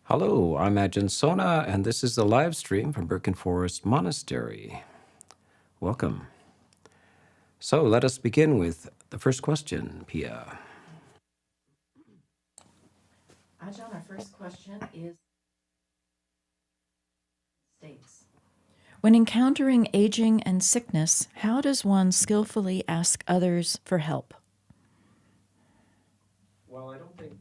Hello, I'm Ajahn Sona, and this is the live stream from Birken Forest Monastery. Welcome. So let us begin with the first question, Pia. Ajahn, our first question states, when encountering aging and sickness, how does one skillfully ask others for help? Well, I don't think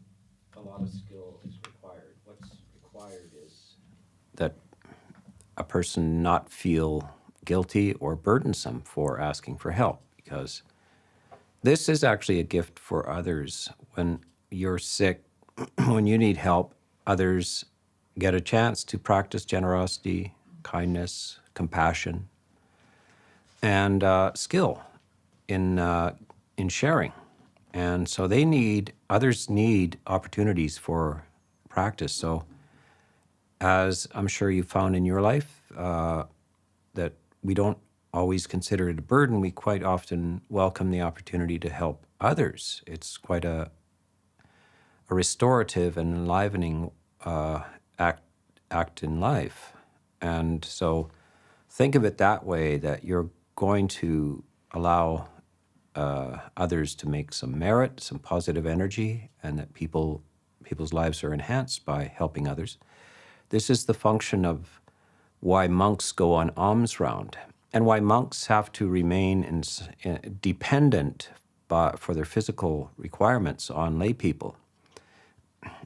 a lot of skill is required. What's required is that a person not feel guilty or burdensome for asking for help, because this is actually a gift for others. When you're sick, when you need help, others get a chance to practice generosity, kindness, compassion, and skill in sharing. And so others need opportunities for practice. So as I'm sure you found in your life, that we don't always consider it a burden, we quite often welcome the opportunity to help others. It's quite a restorative and enlivening act in life. And so think of it that way, that you're going to allow others to make some merit, some positive energy, and that people's lives are enhanced by helping others. This is the function of why monks go on alms round, and why monks have to remain dependent for their physical requirements on lay people.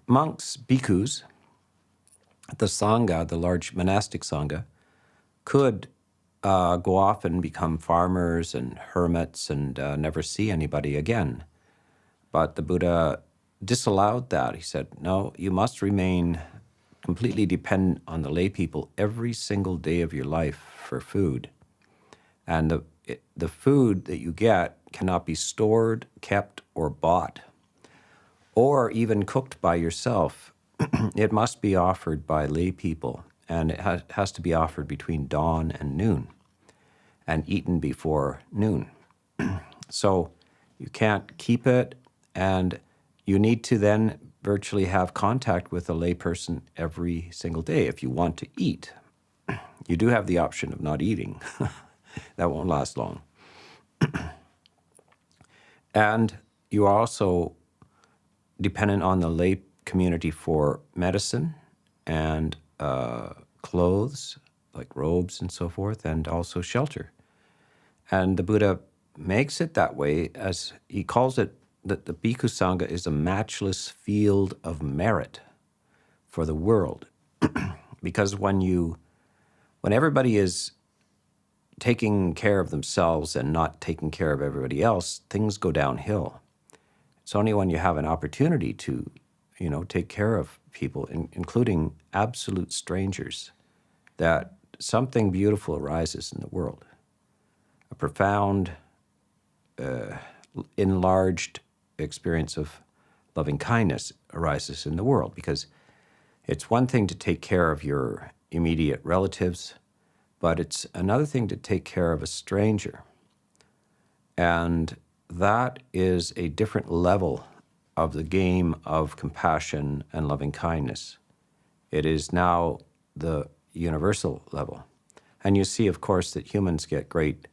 Monks, bhikkhus, the sangha, the large monastic sangha, could go off and become farmers and hermits and never see anybody again. But the Buddha disallowed that. He said, no, you must remain completely dependent on the lay people every single day of your life for food. And the food that you get cannot be stored, kept, or bought, or even cooked by yourself. It must be offered by lay people, and it has to be offered between dawn and noon, and eaten before noon. So you can't keep it, and you need to then virtually have contact with a layperson every single day if you want to eat. You do have the option of not eating. That won't last long. And you are also dependent on the lay community for medicine and clothes, like robes and so forth, and also shelter. And the Buddha makes it that way, as he calls it, that the Bhikkhu Sangha is a matchless field of merit for the world. Because when everybody is taking care of themselves and not taking care of everybody else, things go downhill. It's only when you have an opportunity to, take care of people, including absolute strangers, that something beautiful arises in the world. A profound, enlarged experience of loving kindness arises in the world, because it's one thing to take care of your immediate relatives, but it's another thing to take care of a stranger. And that is a different level of the game of compassion and loving kindness. It is now the universal level. And you see, of course, that humans get great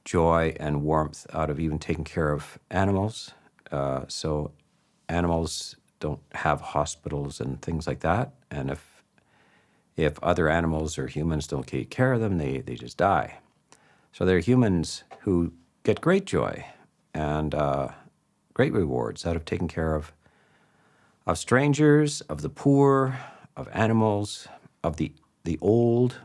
joy and warmth out of even taking care of animals. So animals don't have hospitals and things like that. And if other animals or humans don't take care of them, they just die. So there are humans who get great joy and great rewards out of taking care of strangers, of the poor, of animals, of the old,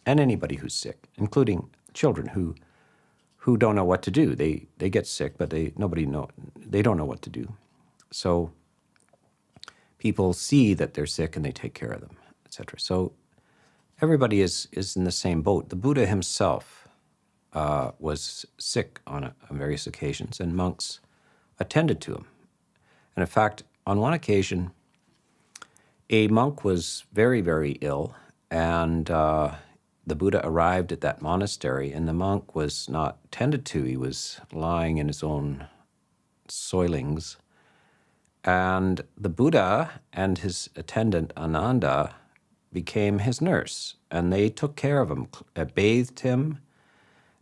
and anybody who's sick, including children who don't know what to do. They get sick, but they don't know what to do. So people see that they're sick and they take care of them, etc. So everybody is in the same boat. The Buddha himself was sick on various occasions, and monks attended to him. And in fact, on one occasion, a monk was very, very ill, and the Buddha arrived at that monastery, and the monk was not tended to. He was lying in his own soilings, And the Buddha and his attendant Ananda became his nurse, and they took care of him, bathed him,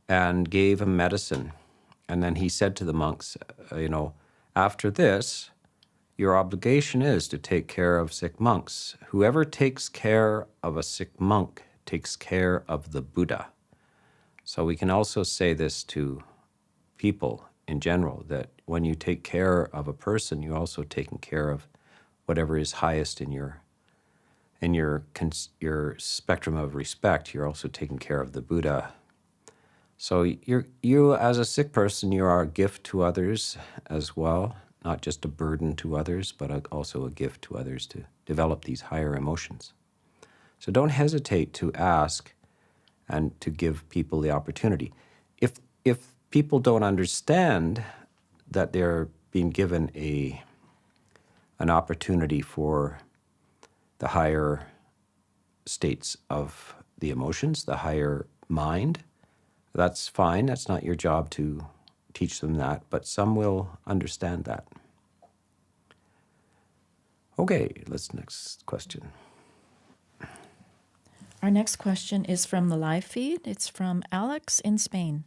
and gave him medicine. And then he said to the monks, after this, your obligation is to take care of sick monks. Whoever takes care of a sick monk takes care of the Buddha. So we can also say this to people in general, that when you take care of a person, you're also taking care of whatever is highest in your spectrum of respect. You're also taking care of the Buddha. So you as a sick person, you are a gift to others as well, not just a burden to others, but also a gift to others to develop these higher emotions. So don't hesitate to ask and to give people the opportunity. If people don't understand that they're being given an opportunity for the higher states of the emotions, the higher mind, that's fine. That's not your job to teach them that, but some will understand that. Okay, next question. Our next question is from the live feed. It's from Alex in Spain.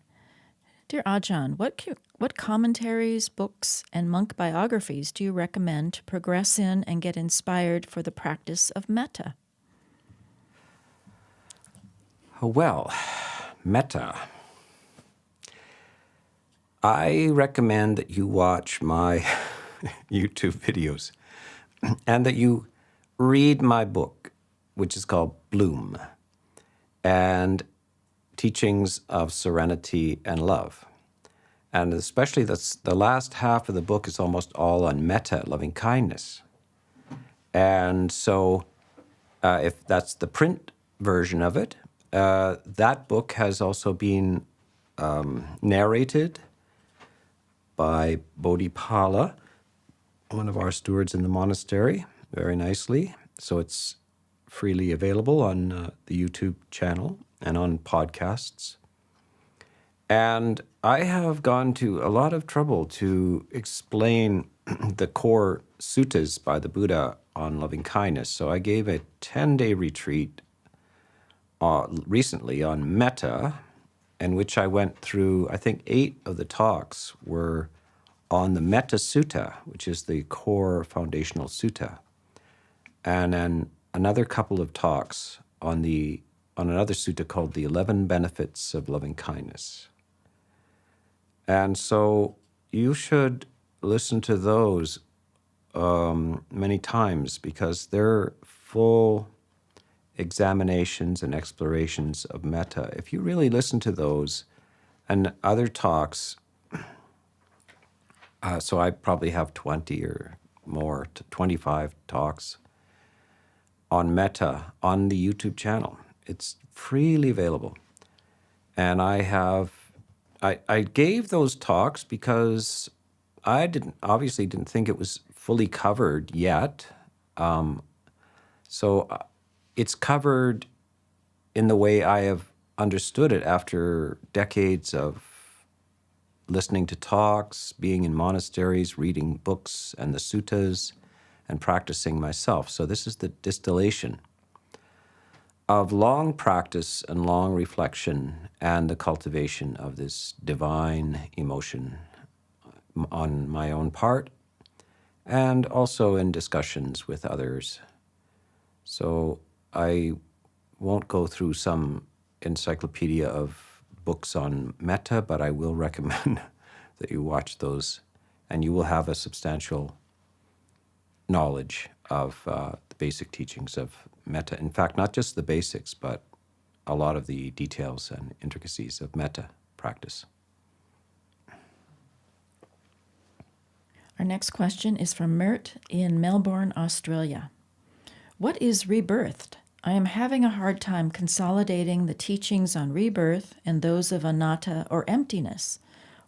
Dear Ajahn, what commentaries, books, and monk biographies do you recommend to progress in and get inspired for the practice of metta? Well, metta. I recommend that you watch my YouTube videos and that you read my book, which is called Bloom, and Teachings of Serenity and Love. And especially the last half of the book is almost all on metta, loving kindness. And so if that's the print version of it, that book has also been narrated by Bodhipala, one of our stewards in the monastery, very nicely. So it's freely available on the YouTube channel and on podcasts. And I have gone to a lot of trouble to explain the core suttas by the Buddha on loving kindness. So I gave a 10-day retreat recently on metta, in which I went through, I think 8 of the talks were on the Metta Sutta, which is the core foundational sutta. And then another couple of talks on another sutta called the 11 Benefits of Loving Kindness. And so you should listen to those many times, because they're full examinations and explorations of metta. If you really listen to those and other talks, so I probably have 20 or more, 25 talks on metta on the YouTube channel. It's freely available. And I gave those talks because I obviously didn't think it was fully covered yet. So it's covered in the way I have understood it after decades of listening to talks, being in monasteries, reading books and the suttas, and practicing myself. So this is the distillation of long practice and long reflection and the cultivation of this divine emotion on my own part, and also in discussions with others. So I won't go through some encyclopedia of books on metta, but I will recommend that you watch those, and you will have a substantial knowledge of the basic teachings of metta. In fact, not just the basics, but a lot of the details and intricacies of metta practice. Our next question is from Mert in Melbourne, Australia. What is rebirthed? I am having a hard time consolidating the teachings on rebirth and those of anatta or emptiness.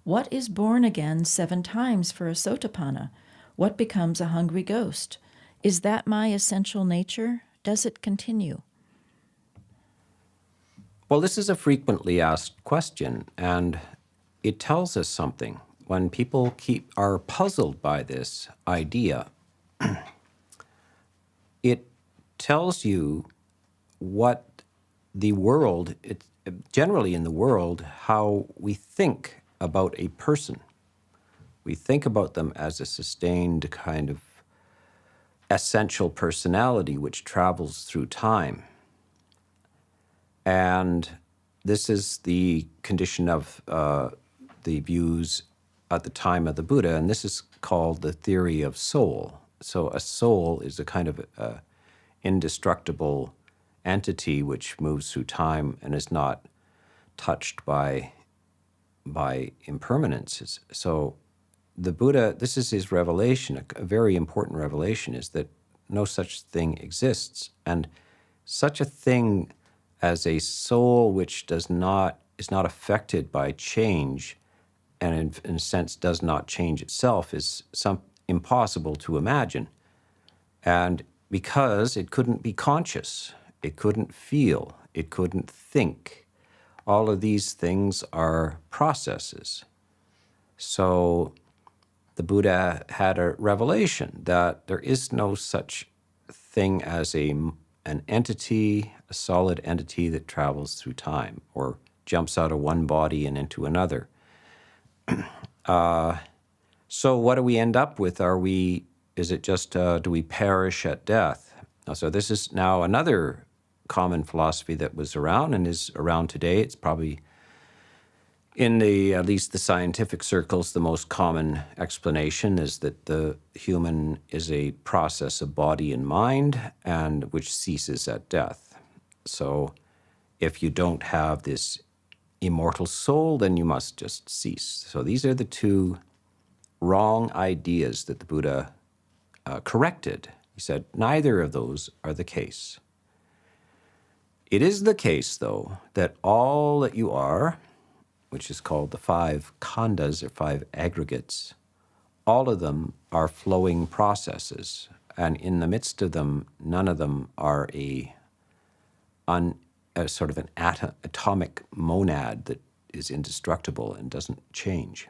What is born again 7 times for a sotapanna? What becomes a hungry ghost? Is that my essential nature? Does it continue? Well, this is a frequently asked question, and it tells us something. When people are puzzled by this idea it tells you what the world, generally in the world, how we think about a person. We think about them as a sustained kind of essential personality which travels through time. And this is the condition of the views at the time of the Buddha, and this is called the theory of soul. So a soul is a kind of indestructible entity which moves through time and is not touched by impermanences. So the Buddha, this is his revelation, a very important revelation, is that no such thing exists. And such a thing as a soul which is not affected by change, and in a sense does not change itself, is impossible to imagine. And because it couldn't be conscious, it couldn't feel, it couldn't think. All of these things are processes. So the Buddha had a revelation that there is no such thing as an entity, a solid entity that travels through time or jumps out of one body and into another. So what do we end up with? Is it just, do we perish at death? So this is now another common philosophy that was around and is around today. It's probably, in at least the scientific circles, the most common explanation is that the human is a process of body and mind, and which ceases at death. So if you don't have this immortal soul, then you must just cease. So these are the two wrong ideas that the Buddha corrected. He said, neither of those are the case. It is the case, though, that all that you are, which is called the 5 khandhas, or 5 aggregates, all of them are flowing processes. And in the midst of them, none of them are a sort of an atomic monad that is indestructible and doesn't change.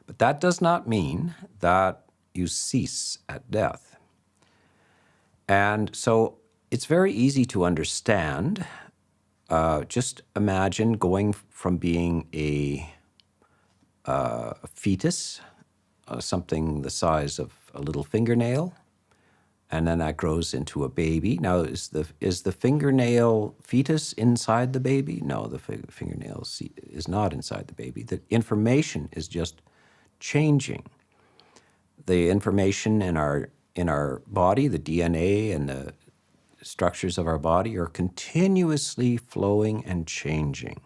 But that does not mean that you cease at death. And so it's very easy to understand. Just imagine going from being a fetus, something the size of a little fingernail, and then that grows into a baby. Now, is the fingernail fetus inside the baby? No, the fingernail is not inside the baby. The information is just changing. The information in our body, the DNA and the structures of our body, are continuously flowing and changing.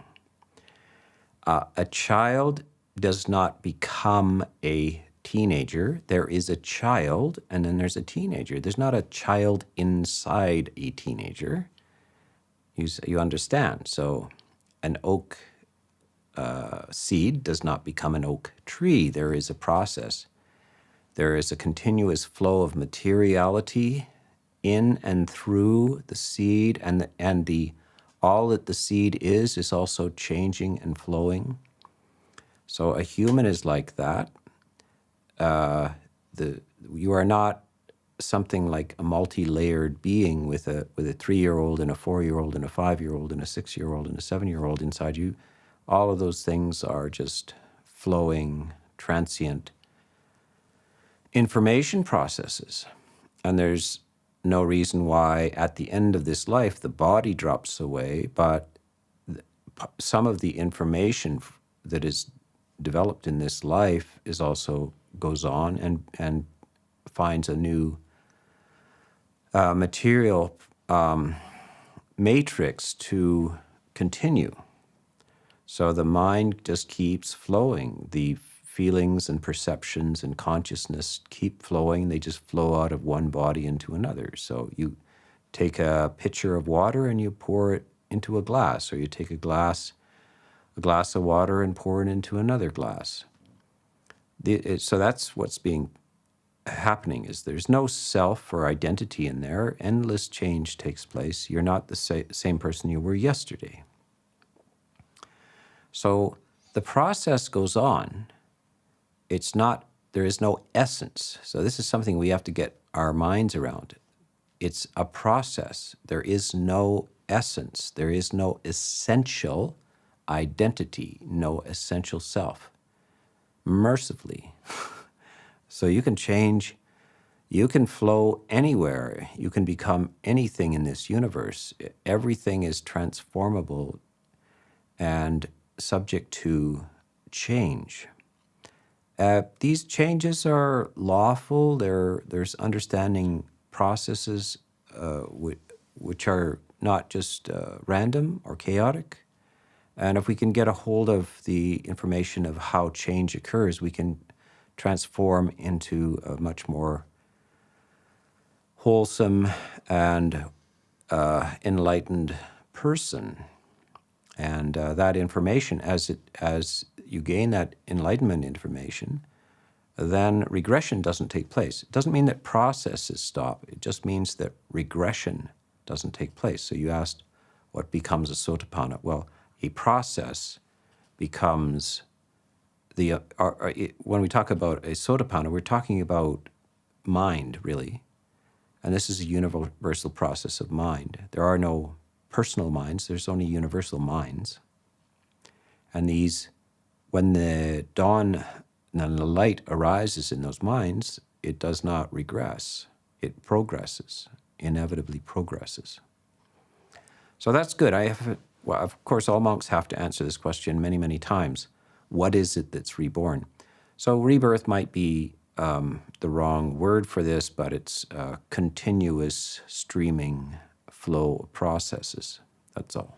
A child does not become a teenager. There is a child, and then there's a teenager. There's not a child inside a teenager. You understand. So an oak seed does not become an oak tree. There is a process. There is a continuous flow of materiality in and through the seed, and all that the seed is also changing and flowing. So a human is like that. You are not something like a multi-layered being with a 3-year-old and a 4-year-old and a 5-year-old and a 6-year-old and a 7-year-old inside you. All of those things are just flowing, transient information processes. And there's no reason why at the end of this life the body drops away, but some of the information that is developed in this life is also goes on and finds a new material matrix to continue. So the mind just keeps flowing. The feelings and perceptions and consciousness keep flowing. They just flow out of one body into another. So you take a pitcher of water and you pour it into a glass, or you take a glass of water and pour it into another glass. So that's what's happening, is there's no self or identity in there. Endless change takes place. You're not the same person you were yesterday. So the process goes on. It's not there is no essence. So this is something we have to get our minds around. It's a process. There is no essence. There is no essential identity, no essential self. Mercifully. So you can change, you can flow anywhere. You can become anything in this universe. Everything is transformable and subject to change. These changes are lawful. There's understanding processes which are not just random or chaotic. And if we can get a hold of the information of how change occurs, we can transform into a much more wholesome and enlightened person. And that information, as you gain that enlightenment information, then regression doesn't take place. It doesn't mean that processes stop. It just means that regression doesn't take place. So you asked, what becomes a sotapanna? Well, a process becomes when we talk about a sotapanna, we're talking about mind, really. And this is a universal process of mind. There are no personal minds. There's only universal minds. And these, when the dawn and the light arises in those minds, it does not regress. It progresses, inevitably progresses. So that's good. Well, of course, all monks have to answer this question many, many times. What is it that's reborn? So rebirth might be the wrong word for this, but it's a continuous streaming flow of processes. That's all.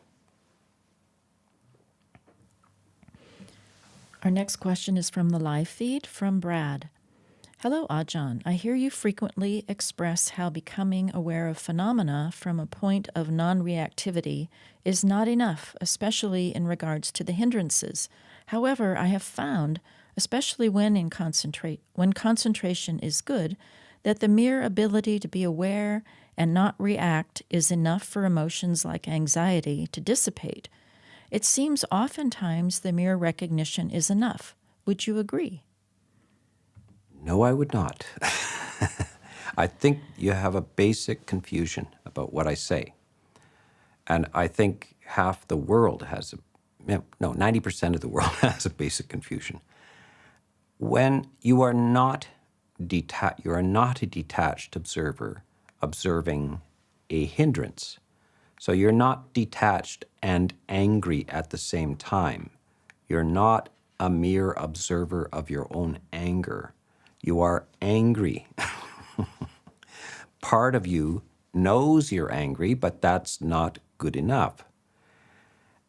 Our next question is from the live feed from Brad. Hello, Ajahn. I hear you frequently express how becoming aware of phenomena from a point of non-reactivity is not enough, especially in regards to the hindrances. However, I have found, especially when concentration is good, that the mere ability to be aware and not react is enough for emotions like anxiety to dissipate. It seems oftentimes the mere recognition is enough. Would you agree? No, I would not. I think you have a basic confusion about what I say. And I think half the world has 90% of the world has a basic confusion. When you are not you are not a detached observer observing a hindrance. So you're not detached and angry at the same time. You're not a mere observer of your own anger. You are angry. Part of you knows you're angry, but that's not good enough.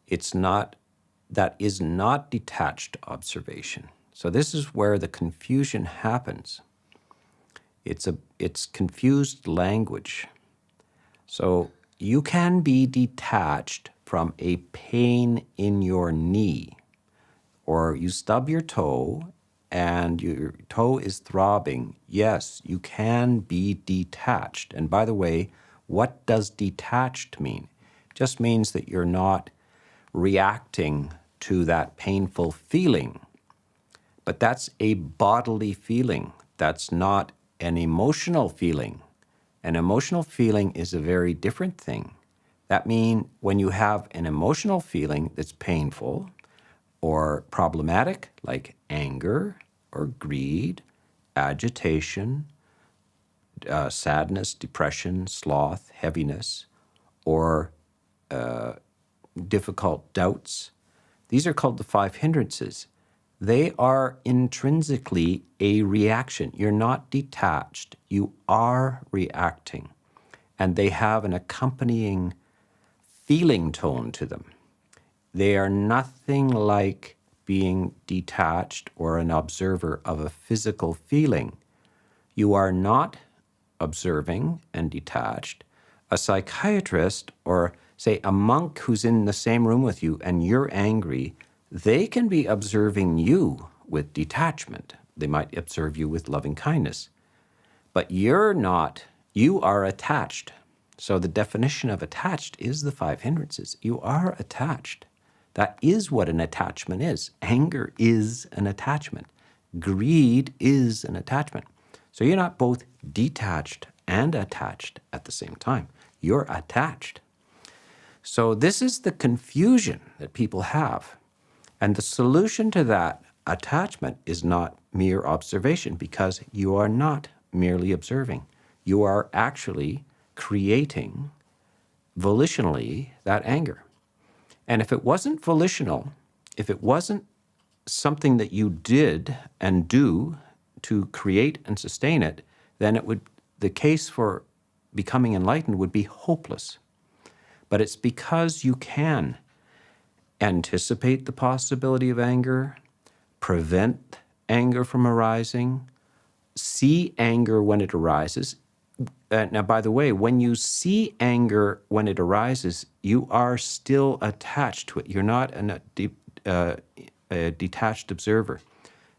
That is not detached observation. So this is where the confusion happens. It's confused language. So you can be detached from a pain in your knee, or you stub your toe and your toe is throbbing. Yes, you can be detached. And by the way, what does detached mean? It just means that you're not reacting to that painful feeling. But that's a bodily feeling. That's not an emotional feeling. An emotional feeling is a very different thing. That means when you have an emotional feeling that's painful or problematic, like anger or greed, agitation, sadness, depression, sloth, heaviness, or difficult doubts, these are called the 5 hindrances. They are intrinsically a reaction. You're not detached. You are reacting. And they have an accompanying feeling tone to them. They are nothing like being detached or an observer of a physical feeling. You are not observing and detached. A psychiatrist or, say, a monk who's in the same room with you and you're angry, they can be observing you with detachment. They might observe you with loving kindness. But you're not, you are attached. So the definition of attached is the 5 hindrances. You are attached. That is what an attachment is. Anger is an attachment. Greed is an attachment. So you're not both detached and attached at the same time. You're attached. So this is the confusion that people have. And the solution to that attachment is not mere observation, because you are not merely observing. You are actually creating volitionally that anger. And if it wasn't volitional, if it wasn't something that you did and do to create and sustain it, then the case for becoming enlightened would be hopeless. But it's because you can anticipate the possibility of anger, prevent anger from arising, see anger when it arises. Now, by the way, when you see anger when it arises, you are still attached to it. You're not a detached observer.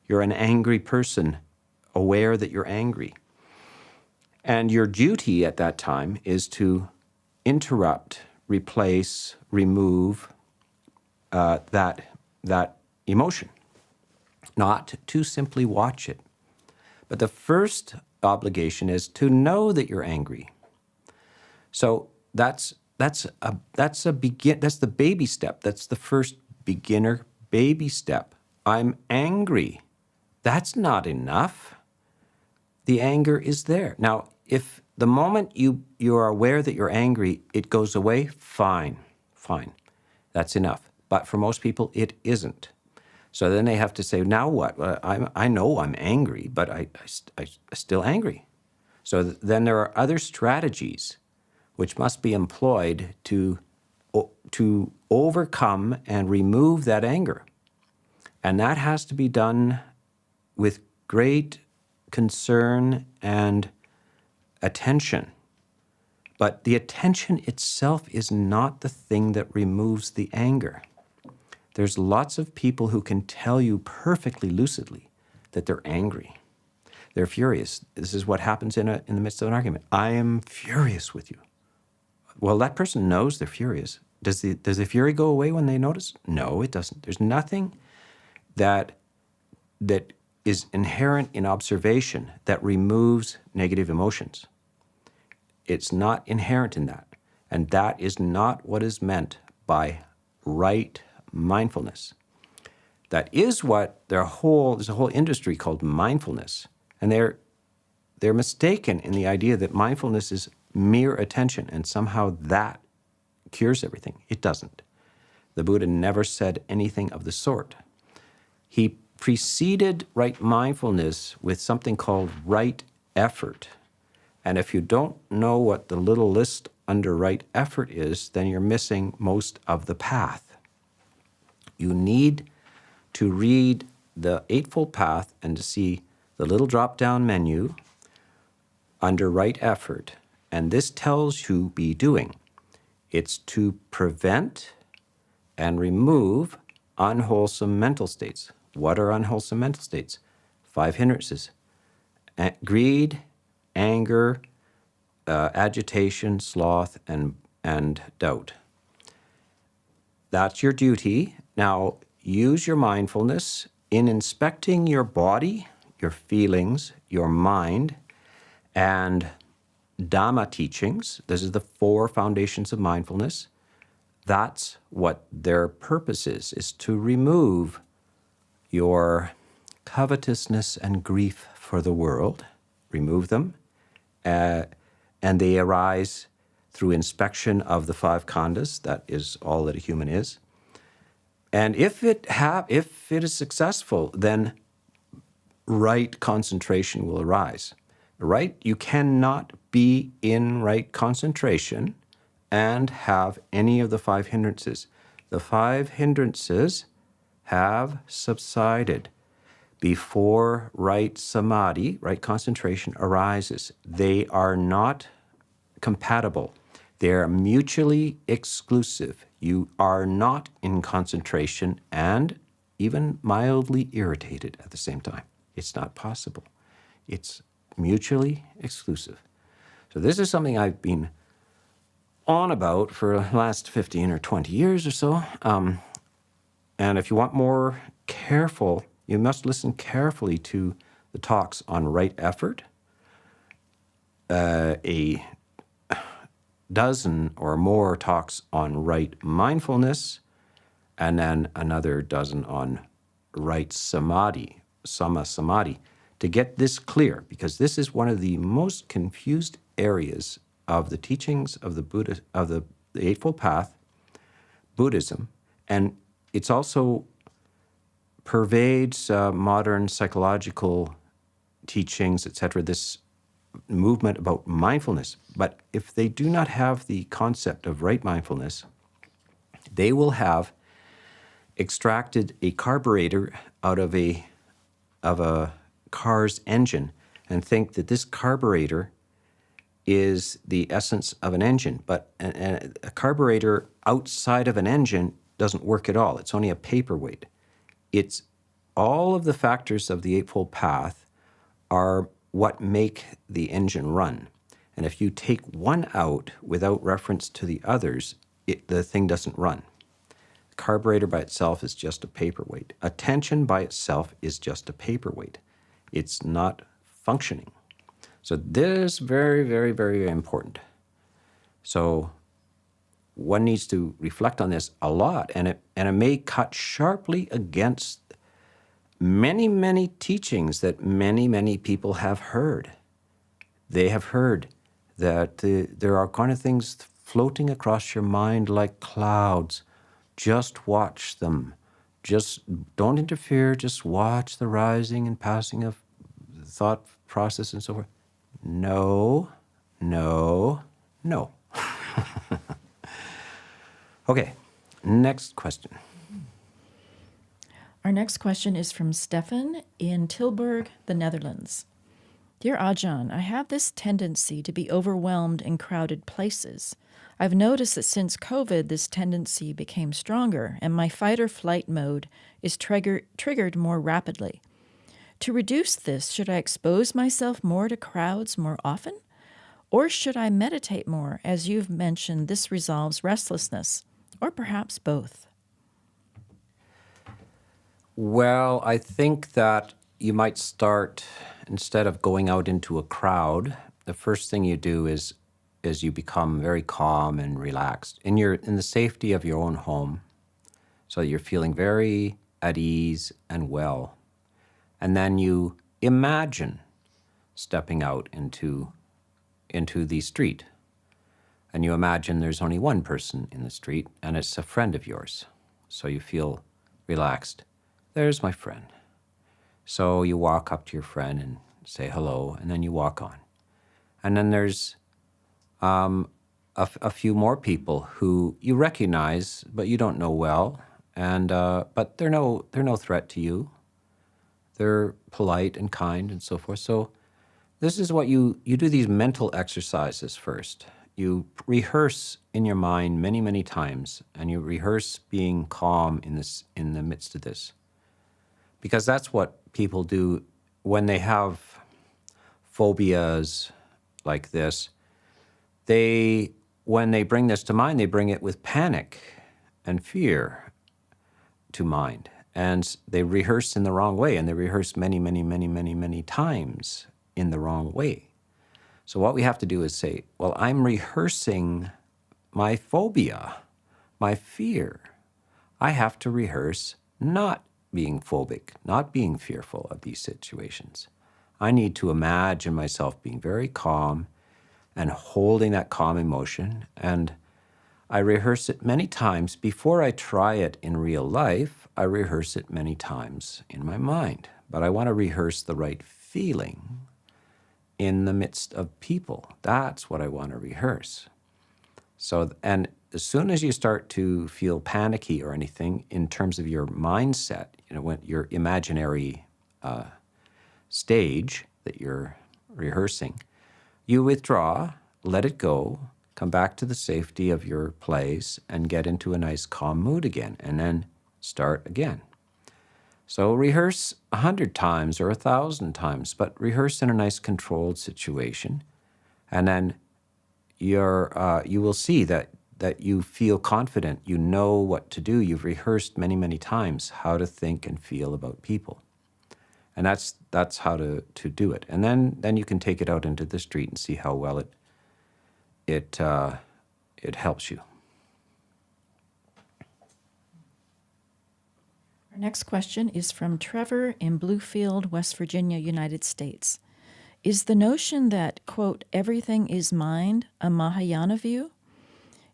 You're an angry person, aware that you're angry. And your duty at that time is to interrupt, replace, remove that emotion, not to simply watch it. But the first obligation is to know that you're angry. So that's the baby step. That's the first beginner baby step. I'm angry. That's not enough. The anger is there. Now, if the moment you are aware that you're angry, it goes away, fine. That's enough. But for most people, it isn't. So then they have to say, now what? Well, I know I'm angry, but I'm still angry. So then there are other strategies which must be employed to overcome and remove that anger. And that has to be done with great concern and attention. But the attention itself is not the thing that removes the anger. There's lots of people who can tell you perfectly lucidly that they're angry. They're furious. This is what happens in the midst of an argument. I am furious with you. Well, that person knows they're furious. Does the fury go away when they notice? No, it doesn't. There's nothing that is inherent in observation that removes negative emotions. It's not inherent in that. And that is not what is meant by right mindfulness. That is what there's a whole industry called mindfulness. And they're mistaken in the idea that mindfulness is mere attention and somehow that cures everything. It doesn't. The Buddha never said anything of the sort. He preceded right mindfulness with something called right effort. And if you don't know what the little list under right effort is, then you're missing most of the path. You need to read the Eightfold Path and to see the little drop-down menu under right effort. And this tells you be doing. It's to prevent and remove unwholesome mental states. What are unwholesome mental states? 5 hindrances. Greed, anger, agitation, sloth, and doubt. That's your duty. Now, use your mindfulness in inspecting your body, your feelings, your mind, and Dhamma teachings. This is the 4 foundations of mindfulness. That's what their purpose is to remove your covetousness and grief for the world. Remove them. And they arise through inspection of the 5 khandhas. That is all that a human is. And if it is successful, then right concentration will arise. Right? You cannot be in right concentration and have any of the 5 hindrances. The 5 hindrances have subsided before right samadhi, right concentration, arises. They are not compatible. They are mutually exclusive. You are not in concentration and even mildly irritated at the same time. It's not possible. It's mutually exclusive. So this is something I've been on about for the last 15 or 20 years or so. And if you want more careful You must listen carefully to the talks on right effort, a dozen or more talks on right mindfulness, and then another dozen on right samadhi, samadhi, to get this clear, because this is one of the most confused areas of the teachings of the Buddha, of the Eightfold Path, Buddhism, and it's also pervades modern psychological teachings, etc., this movement about mindfulness. But if they do not have the concept of right mindfulness, they will have extracted a carburetor out of a car's engine and think that this carburetor is the essence of an engine. But a carburetor outside of an engine doesn't work at all. It's only a paperweight. It's all of the factors of the Eightfold Path are what make the engine run. And if you take one out without reference to the others, the thing doesn't run. The carburetor by itself is just a paperweight. Attention by itself is just a paperweight. It's not functioning. So this is very, very, very important. So one needs to reflect on this a lot, and it may cut sharply against many, many teachings that many, many people have heard. They have heard that there are kind of things floating across your mind like clouds. Just watch them. Just don't interfere. Just watch the rising and passing of thought process and so forth. No, no, no. Okay, next question. Our next question is from Stefan in Tilburg, the Netherlands. Dear Ajahn, I have this tendency to be overwhelmed in crowded places. I've noticed that since COVID, this tendency became stronger, and my fight or flight mode is triggered more rapidly. To reduce this, should I expose myself more to crowds more often? Or should I meditate more? As you've mentioned, this resolves restlessness. Or perhaps both. Well, I think that you might start, instead of going out into a crowd, the first thing you do is you become very calm and relaxed in the safety of your own home. So you're feeling very at ease and well. And then you imagine stepping out into the street. And you imagine there's only one person in the street, and it's a friend of yours. So you feel relaxed. There's my friend. So you walk up to your friend and say hello, and then you walk on. And then there's a few more people who you recognize, but you don't know well, and but they're no threat to you. They're polite and kind and so forth. So this is what you do, these mental exercises first. You rehearse in your mind many, many times, and you rehearse being calm in the midst of this. Because that's what people do when they have phobias like this. When they bring this to mind, they bring it with panic and fear to mind. And they rehearse in the wrong way, and they rehearse many, many, many, many, many times in the wrong way. So what we have to do is say, well, I'm rehearsing my phobia, my fear. I have to rehearse not being phobic, not being fearful of these situations. I need to imagine myself being very calm and holding that calm emotion. And I rehearse it many times. Before I try it in real life, I rehearse it many times in my mind. But I want to rehearse the right feeling in the midst of people. That's what I want to rehearse. So, and as soon as you start to feel panicky or anything in terms of your mindset, when your imaginary stage that you're rehearsing, you withdraw, let it go, come back to the safety of your place and get into a nice calm mood again, and then start again. So rehearse 100 times or 1,000 times, but rehearse in a nice controlled situation. And then you will see that you feel confident, you know what to do. You've rehearsed many, many times how to think and feel about people. And that's how to do it. And then you can take it out into the street and see how well it helps you. Our next question is from Trevor in Bluefield, West Virginia, United States. Is the notion that, quote, everything is mind a Mahayana view?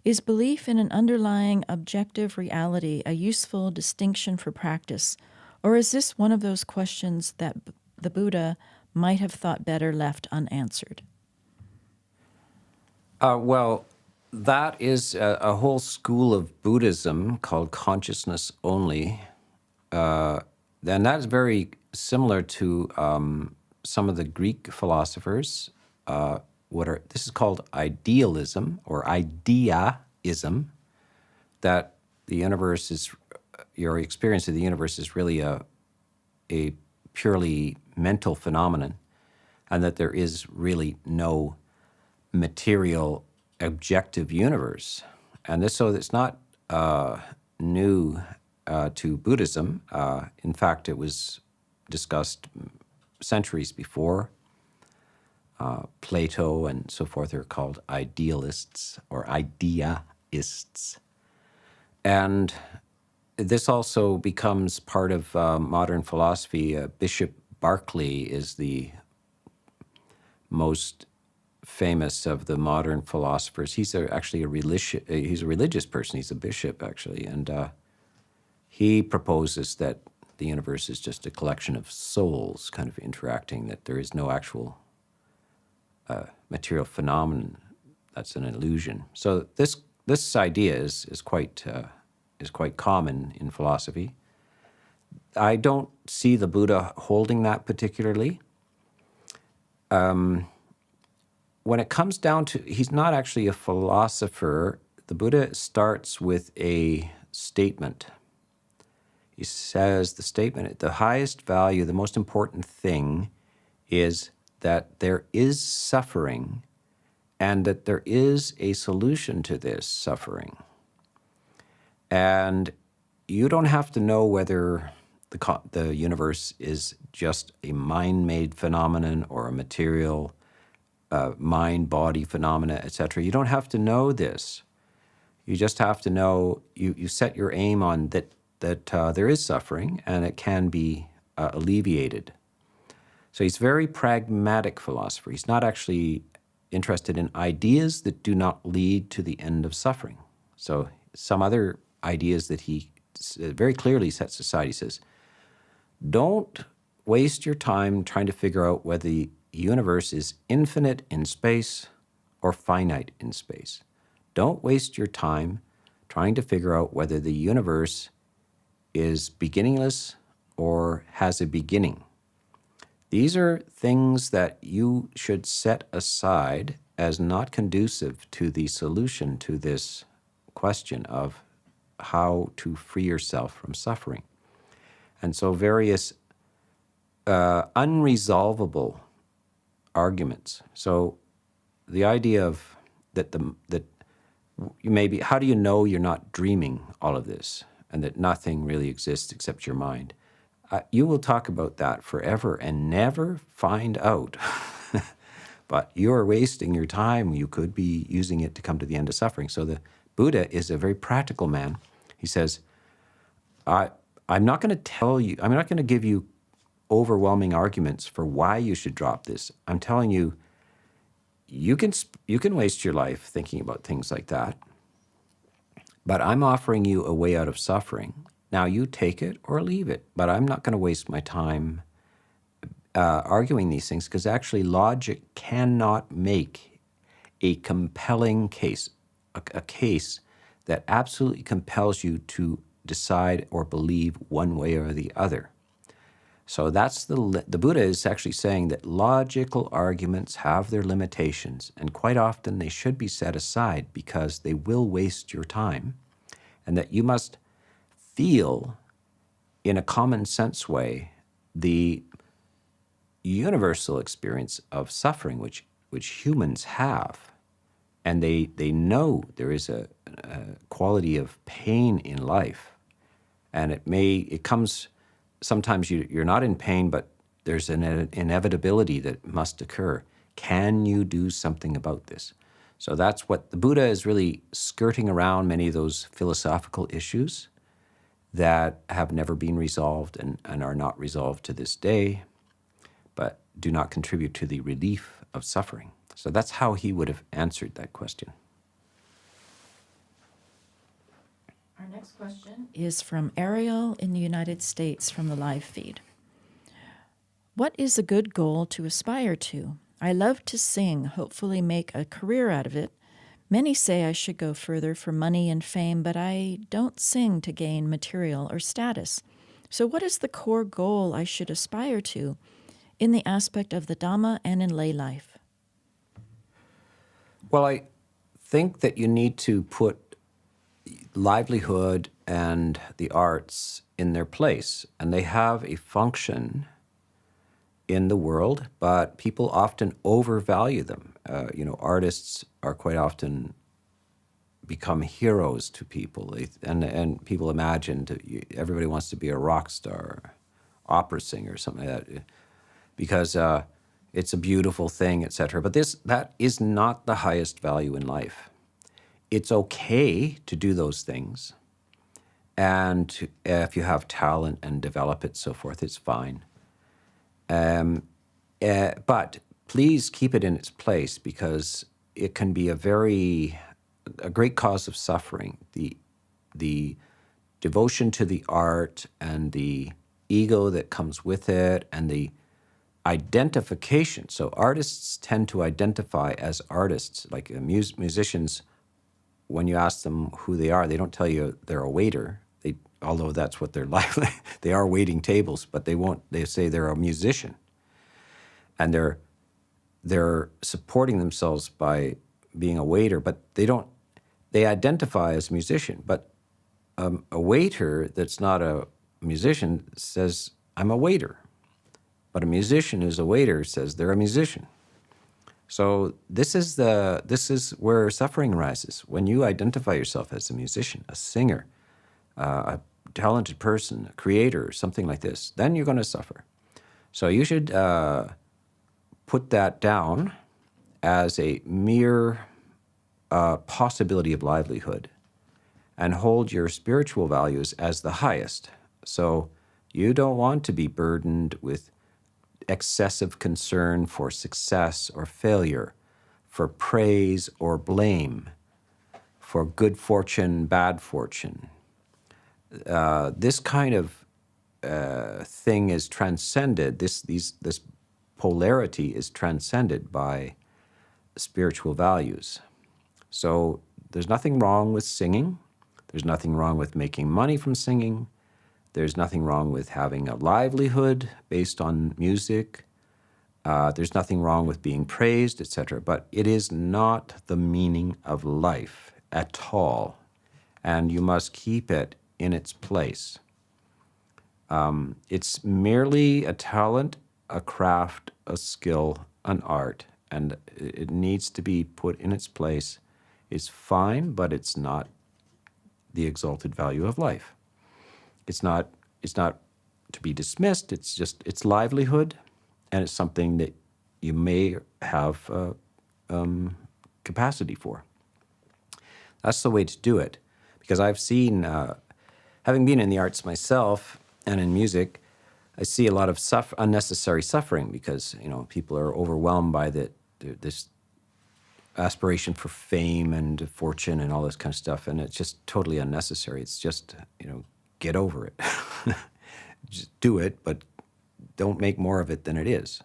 Is belief in an underlying objective reality a useful distinction for practice? Or is this one of those questions that the Buddha might have thought better left unanswered? Well, that is a whole school of Buddhism called consciousness only. And that is very similar to some of the Greek philosophers. This is called idealism or ideaism, that the universe is, your experience of the universe is really a purely mental phenomenon, and that there is really no material objective universe. And so it's not new to Buddhism. In fact, it was discussed centuries before. Plato and so forth are called idealists or ideaists. And this also becomes part of modern philosophy. Bishop Berkeley is the most famous of the modern philosophers. He's actually he's a religious person. He's a bishop, actually. And he proposes that the universe is just a collection of souls kind of interacting, that there is no actual material phenomenon. That's an illusion. So this idea is quite common in philosophy. I don't see the Buddha holding that particularly. When it comes down to, he's not actually a philosopher. The Buddha starts with a statement. He says the statement, the highest value, the most important thing is that there is suffering and that there is a solution to this suffering. And you don't have to know whether the universe is just a mind-made phenomenon or a material mind-body phenomena, etc. You don't have to know this. You just have to know, you set your aim on that there is suffering and it can be alleviated. So he's a very pragmatic philosopher. He's not actually interested in ideas that do not lead to the end of suffering. So some other ideas that he very clearly sets aside, he says, don't waste your time trying to figure out whether the universe is infinite in space or finite in space. Don't waste your time trying to figure out whether the universe is beginningless or has a beginning. These are things that you should set aside as not conducive to the solution to this question of how to free yourself from suffering. And so various unresolvable arguments. So the idea of that you may be, how do you know you're not dreaming all of this and that nothing really exists except your mind? You will talk about that forever and never find out. But you're wasting your time. You could be using it to come to the end of suffering. So the Buddha is a very practical man. He says, I'm not going to tell you, I'm not going to give you overwhelming arguments for why you should drop this. I'm telling you, you can waste your life thinking about things like that. But I'm offering you a way out of suffering. Now you take it or leave it, but I'm not going to waste my time arguing these things, because actually logic cannot make a compelling case, a case that absolutely compels you to decide or believe one way or the other. So that's the Buddha is actually saying that logical arguments have their limitations, and quite often they should be set aside because they will waste your time, and that you must feel in a common sense way the universal experience of suffering which humans have. And they know there is a quality of pain in life. And it comes, sometimes you're not in pain, but there's an inevitability that must occur. Can you do something about this? So that's what the Buddha is really skirting around, many of those philosophical issues that have never been resolved and are not resolved to this day, but do not contribute to the relief of suffering. So that's how he would have answered that question. Our next question is from Ariel in the United States from the live feed. What is a good goal to aspire to? I love to sing, hopefully make a career out of it. Many say I should go further for money and fame, but I don't sing to gain material or status. So what is the core goal I should aspire to in the aspect of the Dhamma and in lay life? Well, I think that you need to put livelihood and the arts in their place, and they have a function in the world, but people often overvalue them. Artists are quite often become heroes to people, and people imagine everybody wants to be a rock star, opera singer, something like that, because it's a beautiful thing, etc. But that is not the highest value in life. It's okay to do those things, and if you have talent and develop it, so forth, it's fine. But please keep it in its place, because it can be a great cause of suffering. The devotion to the art and the ego that comes with it and the identification. So artists tend to identify as artists, like musicians. When you ask them who they are, they don't tell you they're a waiter. Although that's what they're like. They are waiting tables, but they say they're a musician. And they're supporting themselves by being a waiter, but they identify as a musician. But a waiter that's not a musician says, I'm a waiter. But a musician who's a waiter says they're a musician. So this is where suffering arises. When you identify yourself as a musician, a singer, a talented person, a creator, something like this, then you're going to suffer. So you should put that down as a mere possibility of livelihood and hold your spiritual values as the highest. So you don't want to be burdened with excessive concern for success or failure, for praise or blame, for good fortune, bad fortune. This kind of thing is transcended. This polarity is transcended by spiritual values. So there's nothing wrong with singing. There's nothing wrong with making money from singing. There's nothing wrong with having a livelihood based on music. There's nothing wrong with being praised, etc. But it is not the meaning of life at all, and you must keep it in its place. It's merely a talent, a craft, a skill, an art, and it needs to be put in its place. It's fine, but it's not the exalted value of life. It's not to be dismissed. It's livelihood, and it's something that you may have capacity for. That's the way to do it, because I've seen, having been in the arts myself and in music, I see a lot of unnecessary suffering, because people are overwhelmed by this aspiration for fame and fortune and all this kind of stuff, and it's just totally unnecessary. It's just get over it. Just do it, but don't make more of it than it is.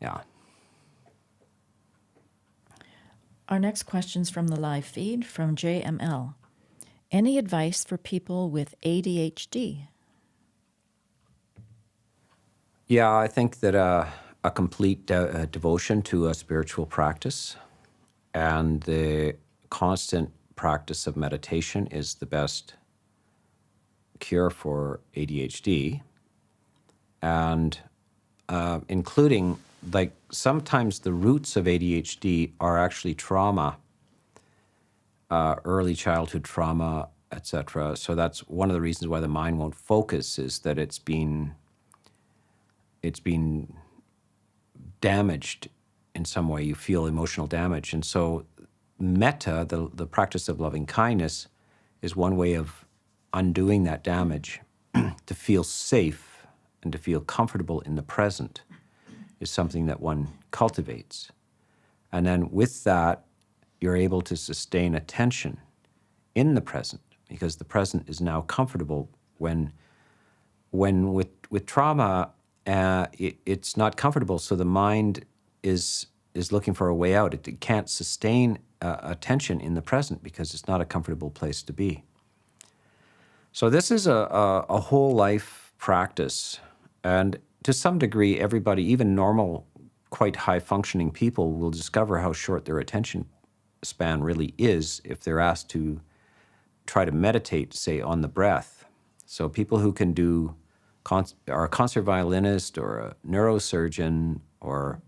Yeah. Our next question's from the live feed from JML. Any advice for people with ADHD? Yeah, I think that a complete devotion to a spiritual practice and the constant practice of meditation is the best cure for ADHD, and including, like, sometimes the roots of ADHD are actually trauma, early childhood trauma, etc. So that's one of the reasons why the mind won't focus, is that it's been it's been damaged in some way. You feel emotional damage. And so metta, the practice of loving kindness, is one way of undoing that damage. To feel safe and to feel comfortable in the present is something that one cultivates. And then with that, you're able to sustain attention in the present, because the present is now comfortable. When with trauma, it's not comfortable, so the mind is looking for a way out. It can't sustain attention in the present because it's not a comfortable place to be. So this is a whole life practice, and to some degree, everybody, even normal, quite high-functioning people, will discover how short their attention span really is if they're asked to try to meditate, say, on the breath. So people who can are a concert violinist or a neurosurgeon or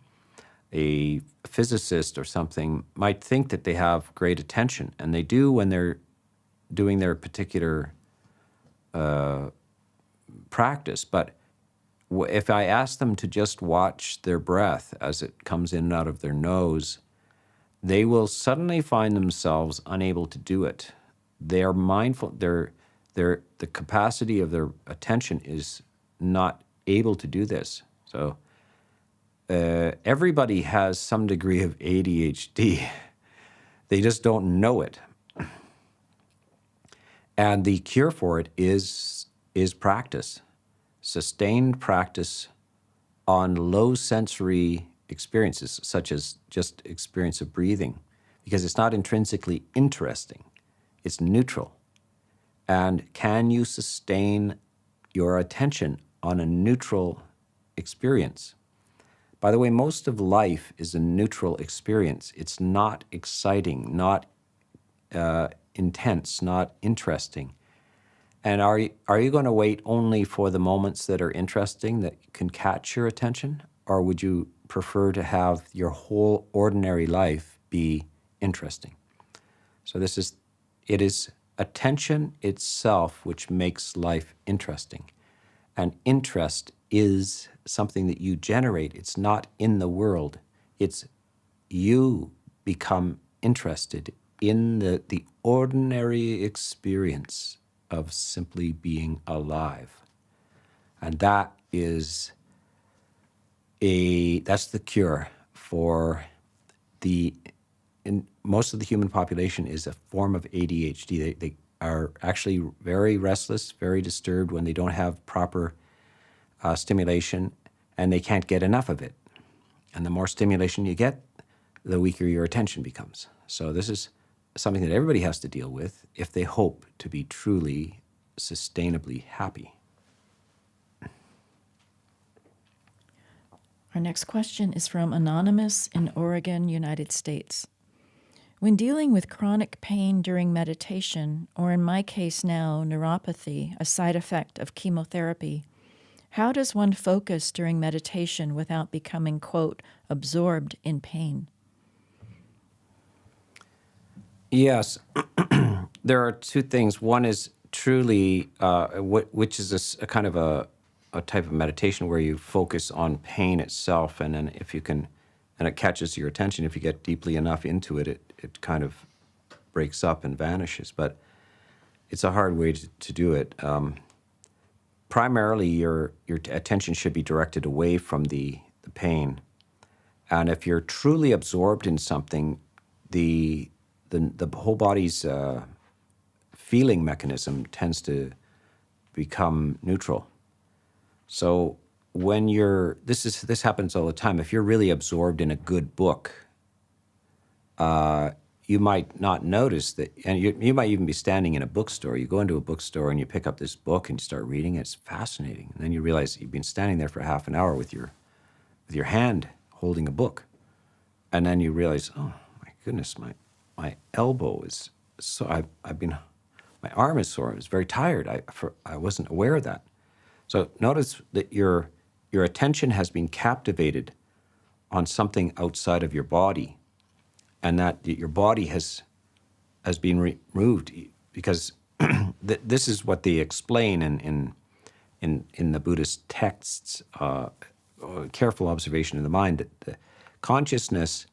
a physicist or something, might think that they have great attention, and they do when they're doing their particular practice. But if I ask them to just watch their breath as it comes in and out of their nose, they will suddenly find themselves unable to do it. They're mindful, the capacity of their attention is not able to do this. So everybody has some degree of ADHD. They just don't know it. And the cure for it is practice, sustained practice on low sensory experiences, such as just experience of breathing, because it's not intrinsically interesting, it's neutral. And can you sustain your attention on a neutral experience? By the way, most of life is a neutral experience. It's not exciting, not intense, not interesting. And are you going to wait only for the moments that are interesting, that can catch your attention? Or would you prefer to have your whole ordinary life be interesting? So it is attention itself which makes life interesting. And interest is something that you generate. It's not in the world. It's you become interested in the ordinary experience of simply being alive. And that's the cure for most of the human population is a form of ADHD. They are actually very restless, very disturbed when they don't have proper stimulation, and they can't get enough of it. And the more stimulation you get, the weaker your attention becomes. So this is something that everybody has to deal with if they hope to be truly, sustainably happy. Our next question is from Anonymous in Oregon, United States. When dealing with chronic pain during meditation, or in my case now, neuropathy, a side effect of chemotherapy, how does one focus during meditation without becoming, quote, absorbed in pain? Yes, there are two things. One is truly, which is a kind of a type of meditation where you focus on pain itself, and then if you can, and it catches your attention. If you get deeply enough into it, it kind of breaks up and vanishes. But it's a hard way to do it. Primarily, your attention should be directed away from the pain, and if you're truly absorbed in something, the whole body's feeling mechanism tends to become neutral. So when this happens all the time. If you're really absorbed in a good book, you might not notice that, and you might even be standing in a bookstore. You go into a bookstore and you pick up this book and you start reading it. It's fascinating, and then you realize you've been standing there for half an hour with your hand holding a book, and then you realize, oh my goodness, my elbow is so my arm is sore. I was very tired. I wasn't aware of that. So notice that your attention has been captivated on something outside of your body, and that your body has been removed, because this is what they explain in the Buddhist texts. careful observation of the mind, that the consciousness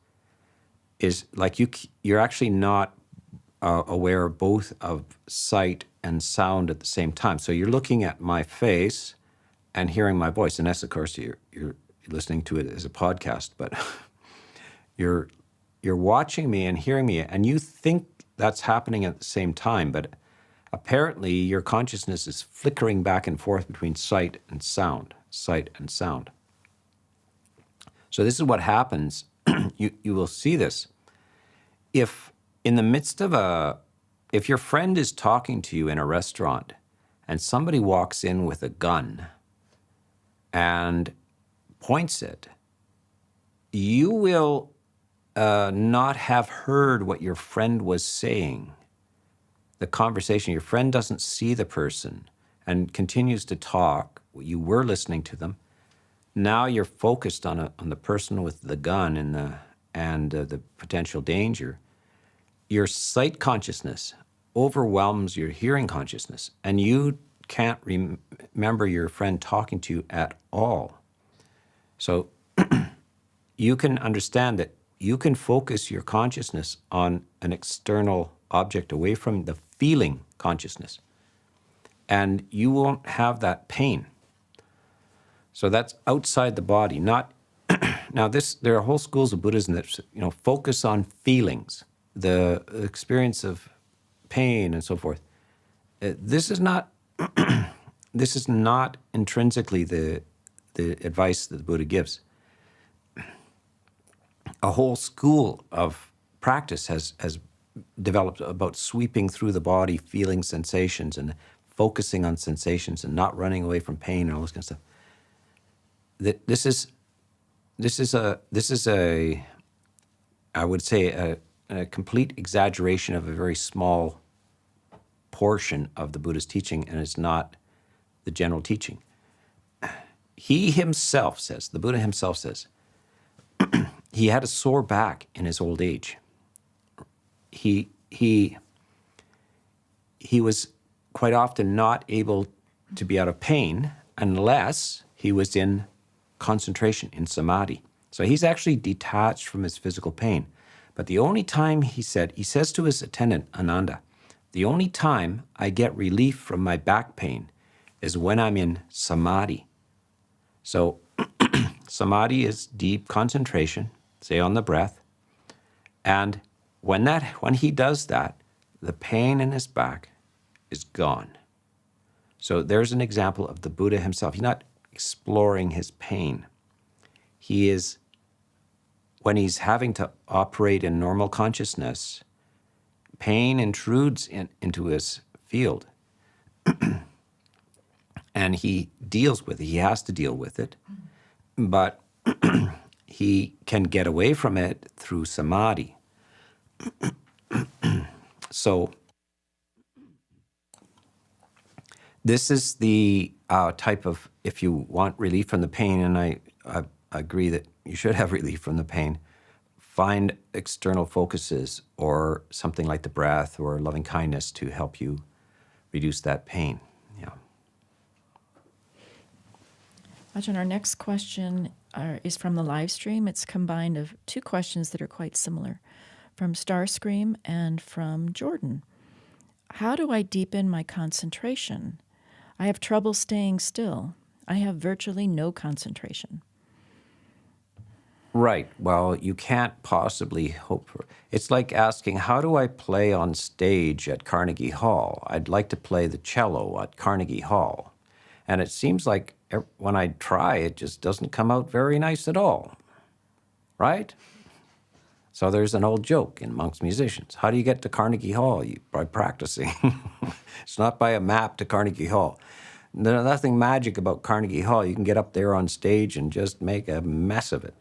is like you're actually not aware of both of sight and sound at the same time. So you're looking at my face and hearing my voice. And that's, of course, you're listening to it as a podcast, but you're watching me and hearing me, and you think that's happening at the same time, but apparently your consciousness is flickering back and forth between sight and sound, sight and sound. So this is what happens. You will see this. If in the midst of if your friend is talking to you in a restaurant and somebody walks in with a gun and points it, you will not have heard what your friend was saying. The conversation, your friend doesn't see the person and continues to talk. You were listening to them. Now you're focused on the person with the gun and the potential danger. Your sight consciousness overwhelms your hearing consciousness, and you can't remember your friend talking to you at all. So you can understand that you can focus your consciousness on an external object away from the feeling consciousness, and you won't have that pain. So that's outside the body. Not now. There are whole schools of Buddhism that focus on feelings, the experience of pain, and so forth. This is not. This is not intrinsically the advice that the Buddha gives. A whole school of practice has developed about sweeping through the body, feeling sensations and focusing on sensations and not running away from pain and all this kind of stuff. This is a I would say a complete exaggeration of a very small portion of the Buddha's teaching, and it's not the general teaching. He himself says, the Buddha himself says, he had a sore back in his old age. He was quite often not able to be out of pain unless he was in concentration, in samadhi. So he's actually detached from his physical pain. But the only time, he says to his attendant, Ananda, the only time I get relief from my back pain is when I'm in samadhi. So samadhi is deep concentration, say on the breath. And when he does that, the pain in his back is gone. So there's an example of the Buddha himself. He's not exploring his pain. He is, when he's having to operate in normal consciousness, pain intrudes into his field. And he deals with it. He has to deal with it. But he can get away from it through samadhi. So this is the type of, if you want relief from the pain, and I agree that you should have relief from the pain, find external focuses or something like the breath or loving kindness to help you reduce that pain. Yeah. Ajahn, our next question is from the live stream. It's combined of two questions that are quite similar, from Starscream and from Jordan. How do I deepen my concentration? I have trouble staying still. I have virtually no concentration. Right. Well, you can't possibly hope for. It's like asking, how do I play on stage at Carnegie Hall? I'd like to play the cello at Carnegie Hall. And it seems like when I try, it just doesn't come out very nice at all. Right? So there's an old joke in monks musicians. How do you get to Carnegie Hall? By practicing. It's not by a map to Carnegie Hall. There's nothing magic about Carnegie Hall. You can get up there on stage and just make a mess of it.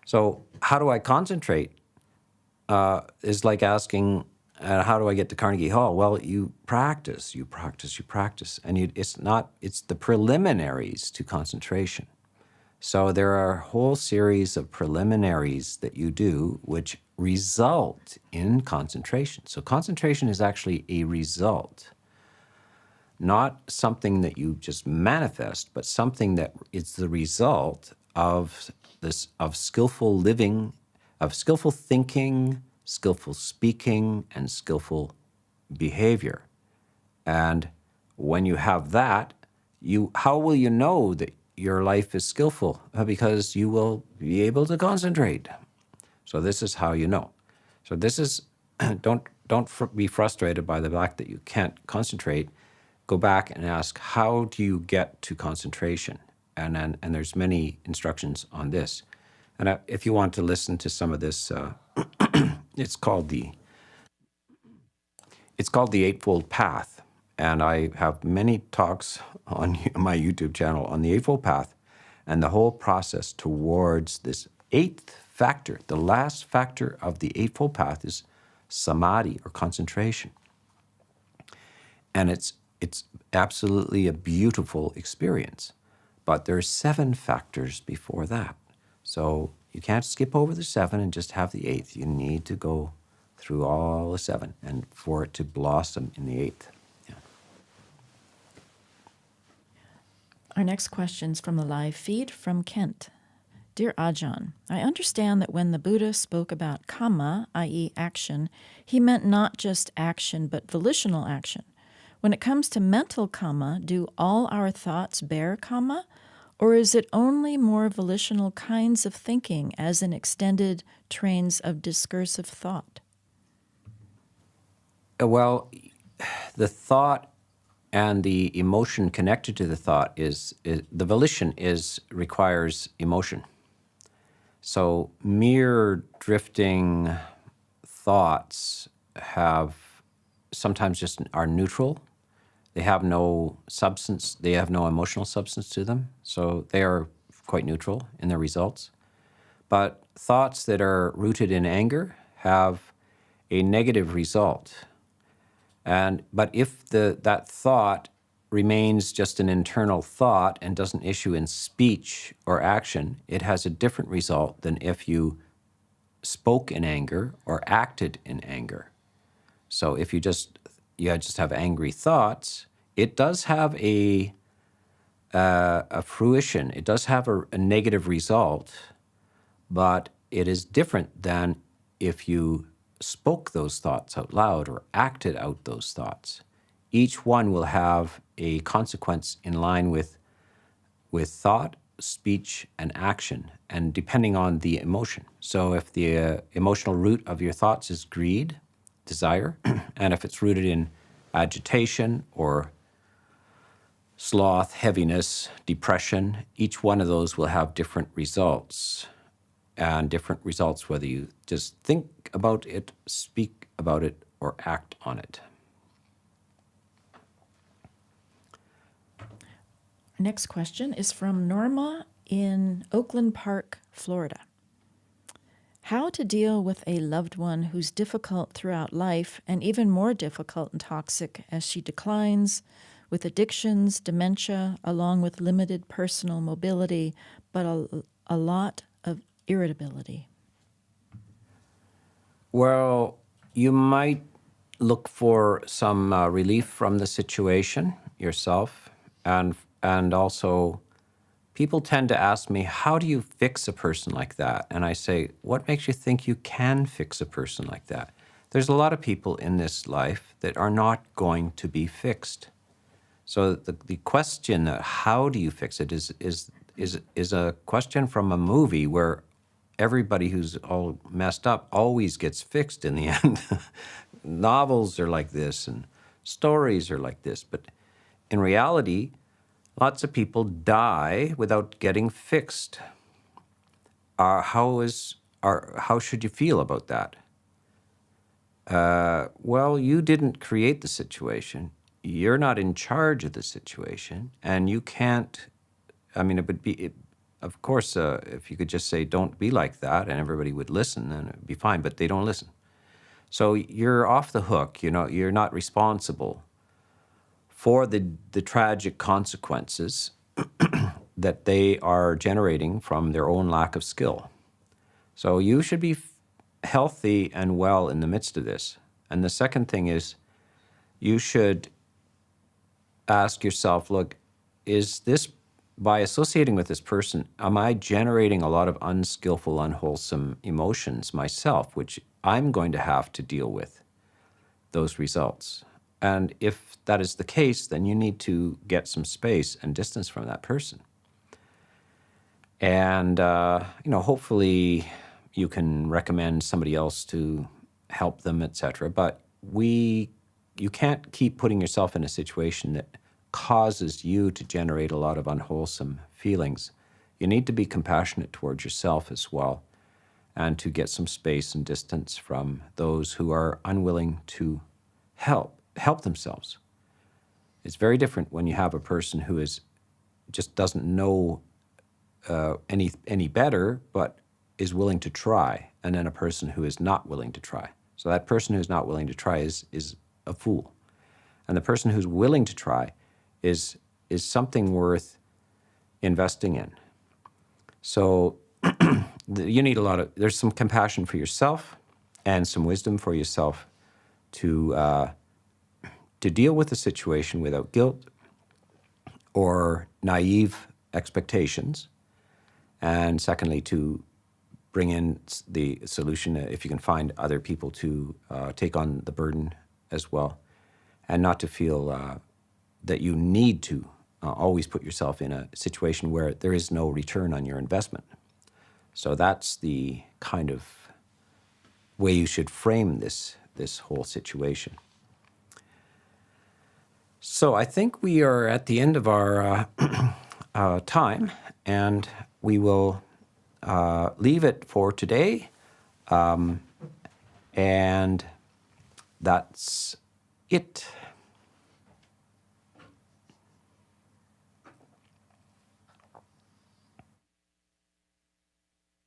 So how do I concentrate? Is like asking, how do I get to Carnegie Hall? Well, you practice. And it's the preliminaries to concentration. So there are a whole series of preliminaries that you do which result in concentration. So concentration is actually a result not something that you just manifest, but something that is the result of this, of skillful living, of skillful thinking, skillful speaking, and skillful behavior. And when you have that, how will you know that your life is skillful? Because you will be able to concentrate. So this is how you know. So this is, be frustrated by the fact that you can't concentrate. Go back and ask, how do you get to concentration? And there's many instructions on this. And if you want to listen to some of this, it's called the Eightfold Path. And I have many talks on my YouTube channel on the Eightfold Path and the whole process towards this eighth factor. The last factor of the Eightfold Path is samadhi, or concentration. And it's absolutely a beautiful experience. But there are 7 factors before that. So you can't skip over the 7 and just have the 8th. You need to go through all the 7 and for it to blossom in the 8th. Yeah. Our next question's from the live feed from Kent. Dear Ajahn, I understand that when the Buddha spoke about kamma, i.e. action, he meant not just action, but volitional action. When it comes to mental kamma, do all our thoughts bear kamma? Or is it only more volitional kinds of thinking, as in extended trains of discursive thought? Well, the thought and the emotion connected to the thought is the volition requires emotion. So mere drifting thoughts sometimes just are neutral. They have no substance, they have no emotional substance to them, so they are quite neutral in their results. But thoughts that are rooted in anger have a negative result. But if that thought remains just an internal thought and doesn't issue in speech or action, it has a different result than if you spoke in anger or acted in anger. So if you just have angry thoughts, it does have a fruition. It does have a negative result, but it is different than if you spoke those thoughts out loud or acted out those thoughts. Each one will have a consequence in line with thought, speech, and action, and depending on the emotion. So if the emotional root of your thoughts is greed, desire, and if it's rooted in agitation or sloth, heaviness, depression, each one of those will have different results. And different results whether you just think about it, speak about it, or act on it. Next question is from Norma in Oakland Park, Florida. How to deal with a loved one who's difficult throughout life and even more difficult and toxic as she declines with addictions, dementia, along with limited personal mobility, but a lot of irritability? Well, you might look for some relief from the situation yourself, and also people tend to ask me, how do you fix a person like that? And I say, what makes you think you can fix a person like that? There's a lot of people in this life that are not going to be fixed. So the question, how do you fix it, is a question from a movie where everybody who's all messed up always gets fixed in the end. Novels are like this and stories are like this, but in reality, lots of people die without getting fixed. How should you feel about that? Well, you didn't create the situation. You're not in charge of the situation, and you can't. I mean, it would be. Of course, if you could just say, don't be like that, and everybody would listen, then it would be fine, but they don't listen. So you're off the hook, you're not responsible for the tragic consequences that they are generating from their own lack of skill. So you should be healthy and well in the midst of this. And the second thing is, you should ask yourself, look, is this, by associating with this person, am I generating a lot of unskillful, unwholesome emotions myself, which I'm going to have to deal with those results? And if that is the case, then you need to get some space and distance from that person. And, hopefully you can recommend somebody else to help them, etc. But you can't keep putting yourself in a situation that causes you to generate a lot of unwholesome feelings. You need to be compassionate towards yourself as well, and to get some space and distance from those who are unwilling to help themselves. It's very different when you have a person who just doesn't know any better, but is willing to try, and then a person who is not willing to try. So that person who's not willing to try is a fool. And the person who's willing to try is something worth investing in. So you need there's some compassion for yourself and some wisdom for yourself to deal with the situation without guilt or naive expectations. And secondly, to bring in the solution, if you can find other people to take on the burden as well, and not to feel that you need to always put yourself in a situation where there is no return on your investment. So that's the kind of way you should frame this whole situation. So I think we are at the end of our time, and we will leave it for today. And that's it.